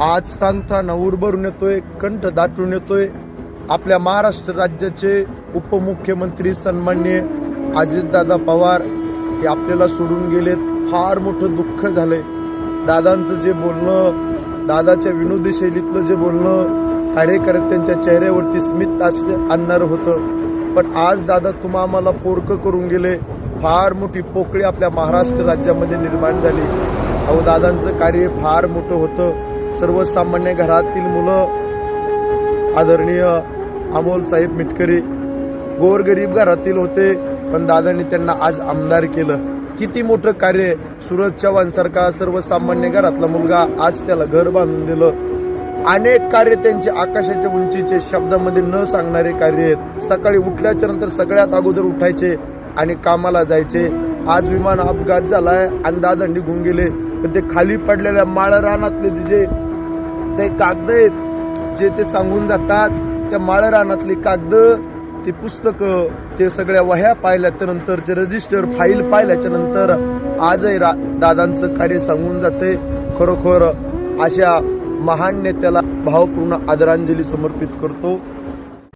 आज सांगताना उरभरून येतोय, कंठ दाटून येतोय। आपल्या महाराष्ट्र राज्याचे उपमुख्यमंत्री सन्माननीय अजितदादा पवार हे आपल्याला सोडून गेलेत। फार मोठं दुःख झालंय। दादांचं जे बोलणं, दादाच्या विनोदी शैलीतलं जे बोलणं कार्यकर्त्यांच्या चेहऱ्यावरती स्मित आणणारं होतं, पण आज दादा तुम्हा आम्हाला पोरकं करून गेले। फार मोठी पोकळी आपल्या महाराष्ट्र राज्यामध्ये निर्माण झाली। अहो, दादांचं कार्य फार मोठं होतं। सर्वसामान्य घरातील मुलं आदरणीय अमोल साहेब मिटकरी गोरगरीब घरातील होते, पण दादांनी त्यांना आज आमदार केलं। किती मोठं कार्य। सूरज चव्हाण सारखा सर्वसामान्य घरातला मुलगा आज त्याला घर बांधून दिलं। अनेक कार्य त्यांचे आकाशाच्या उंचीचे, शब्दामध्ये न सांगणारे कार्य आहेत। सकाळी उठल्याच्या नंतर सगळ्यात अगोदर उठायचे आणि कामाला जायचे। आज विमान अपघात झालाय आणि दादा निघून गेले, पण ते खाली पडलेल्या माळ रानातले जे ते कागद आहेत जे ते सांगून जातात, त्या माळ रानातली कागद, ते पुस्तकं, ते सगळ्या वह्या पाहिल्याच्या नंतर, ते रजिस्टर फाईल पाहिल्याच्या नंतर आजही दादांचं कार्य सांगून जाते। खरोखर अशा महान नेत्याला भावपूर्ण आदरांजली समर्पित करतो।